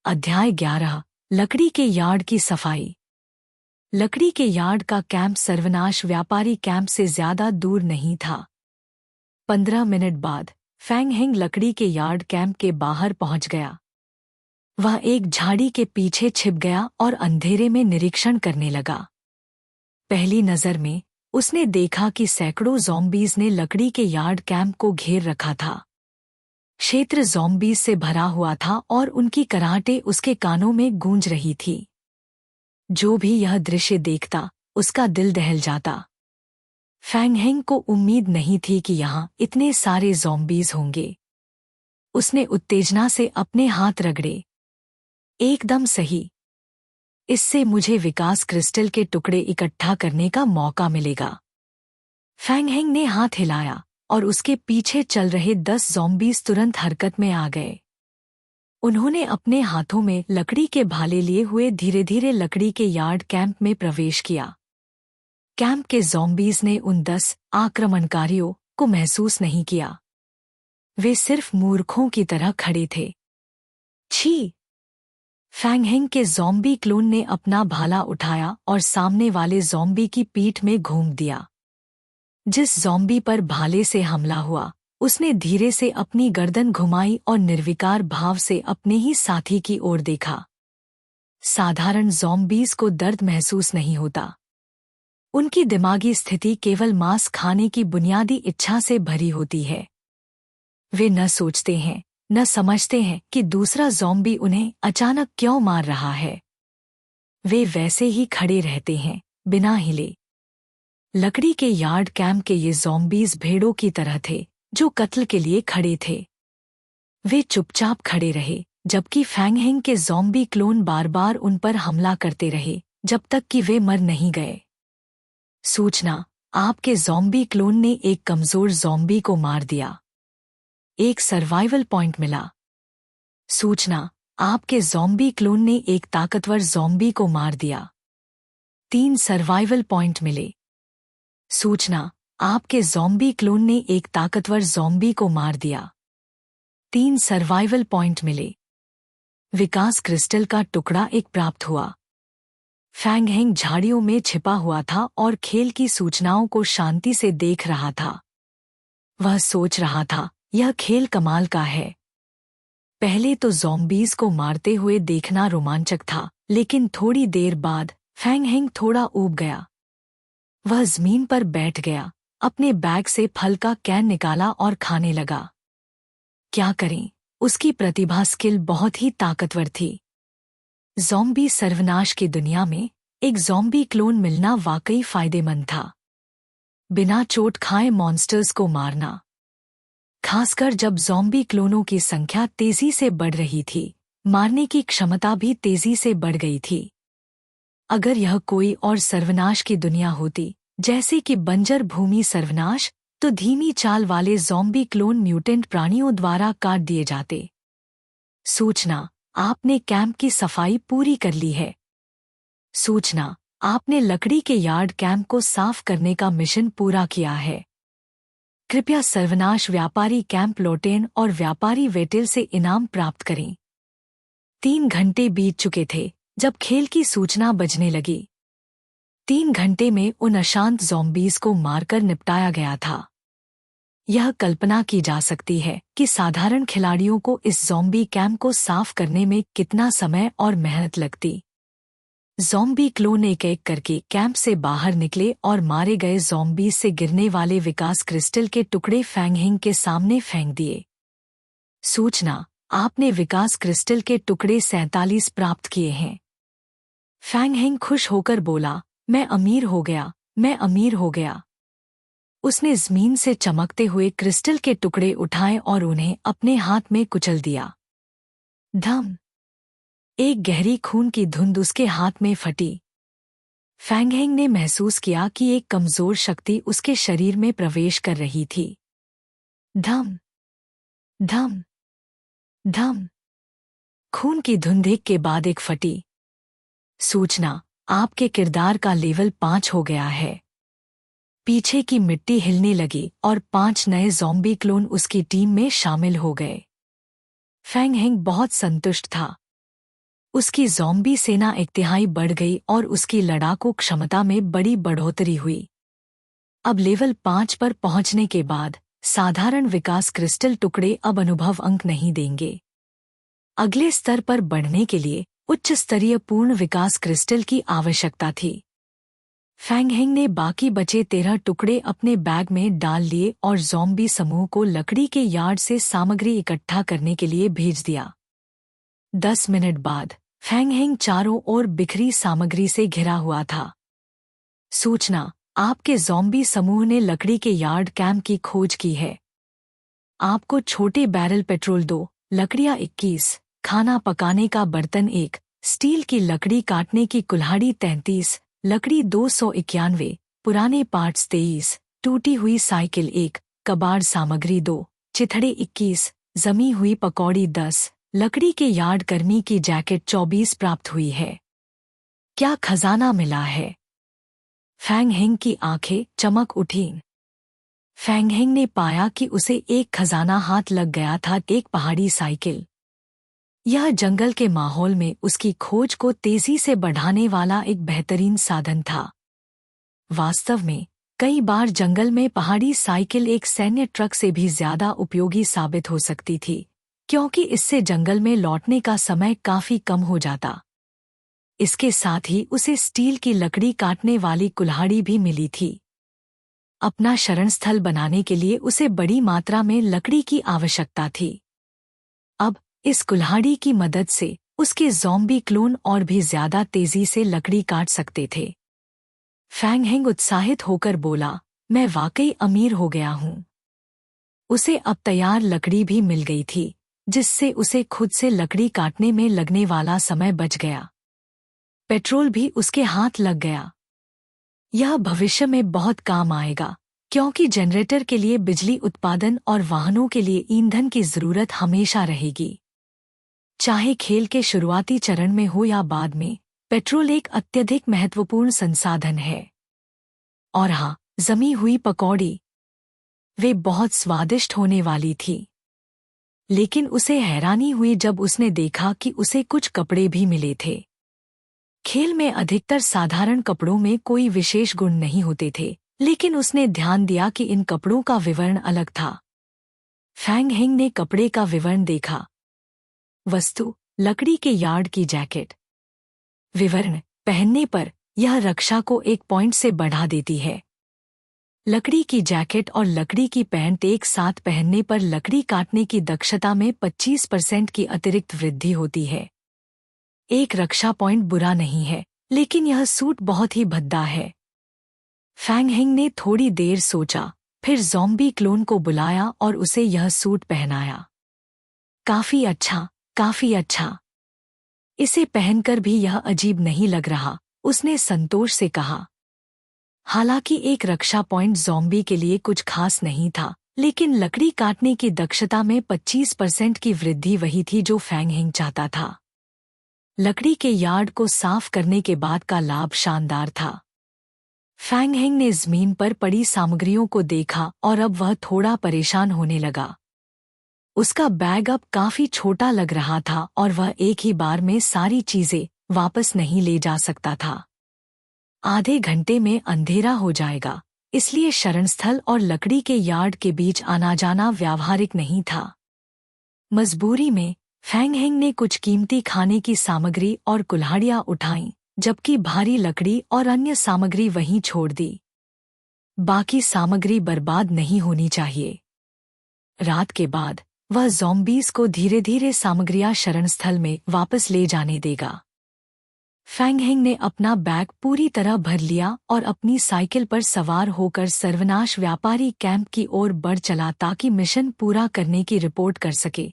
अध्याय 11 लकड़ी के यार्ड की सफाई। लकड़ी के यार्ड का कैंप सर्वनाश व्यापारी कैंप से ज्यादा दूर नहीं था। 15 मिनट बाद फैंग हेंग लकड़ी के यार्ड कैंप के बाहर पहुंच गया। वह एक झाड़ी के पीछे छिप गया और अंधेरे में निरीक्षण करने लगा। पहली नजर में उसने देखा कि सैकड़ों ज़ॉम्बीज ने लकड़ी के यार्ड कैंप को घेर रखा था। क्षेत्र ज़ॉम्बीज से भरा हुआ था और उनकी कराहटें उसके कानों में गूंज रही थी। जो भी यह दृश्य देखता उसका दिल दहल जाता। फैंग हेंग को उम्मीद नहीं थी कि यहाँ इतने सारे ज़ॉम्बीज होंगे। उसने उत्तेजना से अपने हाथ रगड़े। एकदम सही। इससे मुझे विकास क्रिस्टल के टुकड़े इकट्ठा करने का मौका मिलेगा। फैंग हेंग ने हाथ हिलाया और उसके पीछे चल रहे 10 ज़ॉम्बीज तुरंत हरकत में आ गए। उन्होंने अपने हाथों में लकड़ी के भाले लिए हुए धीरे धीरे लकड़ी के यार्ड कैंप में प्रवेश किया। कैंप के ज़ॉम्बीज ने उन 10 आक्रमणकारियों को महसूस नहीं किया। वे सिर्फ मूर्खों की तरह खड़े थे। छी! फैंग हेंग के ज़ॉम्बी क्लोन ने अपना भाला उठाया और सामने वाले ज़ॉम्बी की पीठ में घूम दिया। जिस ज़ॉम्बी पर भाले से हमला हुआ उसने धीरे से अपनी गर्दन घुमाई और निर्विकार भाव से अपने ही साथी की ओर देखा। साधारण ज़ॉम्बीज को दर्द महसूस नहीं होता। उनकी दिमागी स्थिति केवल मांस खाने की बुनियादी इच्छा से भरी होती है। वे न सोचते हैं न समझते हैं कि दूसरा ज़ॉम्बी उन्हें अचानक क्यों मार रहा है। वे वैसे ही खड़े रहते हैं बिना हिले। लकड़ी के यार्ड कैंप के ये ज़ॉम्बीज भेड़ों की तरह थे जो कत्ल के लिए खड़े थे। वे चुपचाप खड़े रहे जबकि फैंग हेंग के ज़ॉम्बी क्लोन बार बार उन पर हमला करते रहे जब तक कि वे मर नहीं गए। सूचना, आपके ज़ॉम्बी क्लोन ने एक कमजोर ज़ॉम्बी को मार दिया। एक सर्वाइवल पॉइंट मिला। सूचना, आपके ज़ॉम्बी क्लोन ने एक ताकतवर ज़ॉम्बी को मार दिया। 3 सर्वाइवल पॉइंट मिले। सूचना, आपके ज़ॉम्बी क्लोन ने एक ताकतवर ज़ॉम्बी को मार दिया। 3 सर्वाइवल पॉइंट मिले। विकास क्रिस्टल का टुकड़ा एक प्राप्त हुआ। फैंग हेंग झाड़ियों में छिपा हुआ था और खेल की सूचनाओं को शांति से देख रहा था। वह सोच रहा था, यह खेल कमाल का है। पहले तो ज़ॉम्बीज को मारते हुए देखना रोमांचक था, लेकिन थोड़ी देर बाद फैंग हेंग थोड़ा ऊब गया। वह जमीन पर बैठ गया, अपने बैग से फल का कैन निकाला और खाने लगा। क्या करें, उसकी प्रतिभा स्किल बहुत ही ताकतवर थी। ज़ॉम्बी सर्वनाश की दुनिया में एक ज़ॉम्बी क्लोन मिलना वाकई फायदेमंद था। बिना चोट खाए मॉन्स्टर्स को मारना, खासकर जब ज़ॉम्बी क्लोनों की संख्या तेजी से बढ़ रही थी, मारने की क्षमता भी तेजी से बढ़ गई थी। अगर यह कोई और सर्वनाश की दुनिया होती, जैसे कि बंजर भूमि सर्वनाश, तो धीमी चाल वाले ज़ॉम्बी क्लोन म्यूटेंट प्राणियों द्वारा काट दिए जाते। सूचना, आपने कैंप की सफाई पूरी कर ली है। सूचना, आपने लकड़ी के यार्ड कैंप को साफ करने का मिशन पूरा किया है। कृपया सर्वनाश व्यापारी कैंप लौटें और व्यापारी वेटेल से इनाम प्राप्त करें। 3 घंटे बीत चुके थे जब खेल की सूचना बजने लगी। 3 घंटे में उन अशांत ज़ॉम्बीज को मारकर निपटाया गया था। यह कल्पना की जा सकती है कि साधारण खिलाड़ियों को इस ज़ॉम्बी कैंप को साफ करने में कितना समय और मेहनत लगती। ज़ॉम्बी क्लोन एक एक करके कैंप से बाहर निकले और मारे गए ज़ॉम्बीज से गिरने वाले विकास क्रिस्टल के टुकड़े फैंग हेंग के सामने फेंक दिए। सूचना, आपने विकास क्रिस्टल के टुकड़े 47 प्राप्त किए हैं। फैंग हेंग खुश होकर बोला, मैं अमीर हो गया, मैं अमीर हो गया। उसने ज़मीन से चमकते हुए क्रिस्टल के टुकड़े उठाए और उन्हें अपने हाथ में कुचल दिया। धम! एक गहरी खून की धुंध उसके हाथ में फटी। फैंग हेंग ने महसूस किया कि एक कमजोर शक्ति उसके शरीर में प्रवेश कर रही थी। धम! धम! धम! खून की धुंध एक के बाद एक फटी। सूचना, आपके किरदार का लेवल 5 हो गया है। पीछे की मिट्टी हिलने लगी और 5 नए ज़ॉम्बी क्लोन उसकी टीम में शामिल हो गए। फैंग हेंग बहुत संतुष्ट था। उसकी ज़ॉम्बी सेना एक तिहाई बढ़ गई और उसकी लड़ाकू क्षमता में बड़ी बढ़ोतरी हुई। अब लेवल 5 पर पहुंचने के बाद साधारण विकास क्रिस्टल टुकड़े अब अनुभव अंक नहीं देंगे। अगले स्तर पर बढ़ने के लिए उच्च स्तरीय पूर्ण विकास क्रिस्टल की आवश्यकता थी। फैंग हेंग ने बाकी बचे 13 टुकड़े अपने बैग में डाल लिए और ज़ॉम्बी समूह को लकड़ी के यार्ड से सामग्री इकट्ठा करने के लिए भेज दिया। 10 मिनट बाद फैंग हेंग चारों ओर बिखरी सामग्री से घिरा हुआ था। सूचना, आपके ज़ॉम्बी समूह ने लकड़ी के यार्ड कैंप की खोज की है। आपको छोटे बैरल पेट्रोल 2, लकड़ियाँ 21, खाना पकाने का बर्तन 1, स्टील की लकड़ी काटने की कुल्हाड़ी 33, लकड़ी 291, पुराने पार्ट्स 23, टूटी हुई साइकिल 1, कबाड़ सामग्री 2, चिथड़े 21, जमी हुई पकौड़ी 10, लकड़ी के यार्ड कर्मी की जैकेट 24 प्राप्त हुई है। क्या खजाना मिला है? फैंग हेंग की आंखें चमक उठीं। फैंग हेंग ने पाया कि उसे एक खजाना हाथ लग गया था, एक पहाड़ी साइकिल। यह जंगल के माहौल में उसकी खोज को तेजी से बढ़ाने वाला एक बेहतरीन साधन था। वास्तव में कई बार जंगल में पहाड़ी साइकिल एक सैन्य ट्रक से भी ज्यादा उपयोगी साबित हो सकती थी, क्योंकि इससे जंगल में लौटने का समय काफी कम हो जाता। इसके साथ ही उसे स्टील की लकड़ी काटने वाली कुल्हाड़ी भी मिली थी। अपना शरणस्थल बनाने के लिए उसे बड़ी मात्रा में लकड़ी की आवश्यकता थी। अब इस कुल्हाड़ी की मदद से उसके ज़ॉम्बी क्लोन और भी ज्यादा तेजी से लकड़ी काट सकते थे। फैंग हेंग उत्साहित होकर बोला, मैं वाकई अमीर हो गया हूं। उसे अब तैयार लकड़ी भी मिल गई थी, जिससे उसे खुद से लकड़ी काटने में लगने वाला समय बच गया। पेट्रोल भी उसके हाथ लग गया। यह भविष्य में बहुत काम आएगा, क्योंकि जनरेटर के लिए बिजली उत्पादन और वाहनों के लिए ईंधन की जरूरत हमेशा रहेगी। चाहे खेल के शुरुआती चरण में हो या बाद में, पेट्रोल एक अत्यधिक महत्वपूर्ण संसाधन है। और हाँ, जमी हुई पकौड़ी, वे बहुत स्वादिष्ट होने वाली थी। लेकिन उसे हैरानी हुई जब उसने देखा कि उसे कुछ कपड़े भी मिले थे। खेल में अधिकतर साधारण कपड़ों में कोई विशेष गुण नहीं होते थे, लेकिन उसने ध्यान दिया कि इन कपड़ों का विवरण अलग था। फैंग हेंग ने कपड़े का विवरण देखा। वस्तु, लकड़ी के यार्ड की जैकेट। विवरण, पहनने पर यह रक्षा को 1 पॉइंट से बढ़ा देती है। लकड़ी की जैकेट और लकड़ी की पैंट एक साथ पहनने पर लकड़ी काटने की दक्षता में 25% की अतिरिक्त वृद्धि होती है। एक रक्षा पॉइंट बुरा नहीं है, लेकिन यह सूट बहुत ही भद्दा है। फैंग हेंग ने थोड़ी देर सोचा, फिर ज़ॉम्बी क्लोन को बुलाया और उसे यह सूट पहनाया। काफी अच्छा, काफी अच्छा। इसे पहनकर भी यह अजीब नहीं लग रहा, उसने संतोष से कहा। हालांकि एक रक्षा पॉइंट ज़ॉम्बी के लिए कुछ खास नहीं था, लेकिन लकड़ी काटने की दक्षता में 25% की वृद्धि वही थी जो फैंग हेंग चाहता था। लकड़ी के यार्ड को साफ करने के बाद का लाभ शानदार था। फैंग हेंग ने जमीन पर पड़ी सामग्रियों को देखा और अब वह थोड़ा परेशान होने लगा। उसका बैग अब काफी छोटा लग रहा था और वह एक ही बार में सारी चीजें वापस नहीं ले जा सकता था। आधे घंटे में अंधेरा हो जाएगा, इसलिए शरणस्थल और लकड़ी के यार्ड के बीच आना जाना व्यावहारिक नहीं था। मजबूरी में फैंग हेंग ने कुछ कीमती खाने की सामग्री और कुल्हाड़ियां उठाईं, जबकि भारी लकड़ी और अन्य सामग्री वहीं छोड़ दी। बाकी सामग्री बर्बाद नहीं होनी चाहिए। रात के बाद वह ज़ॉम्बीज़ को धीरे धीरे सामग्रियां शरणस्थल में वापस ले जाने देगा। फैंग हेंग ने अपना बैग पूरी तरह भर लिया और अपनी साइकिल पर सवार होकर सर्वनाश व्यापारी कैंप की ओर बढ़ चला ताकि मिशन पूरा करने की रिपोर्ट कर सके।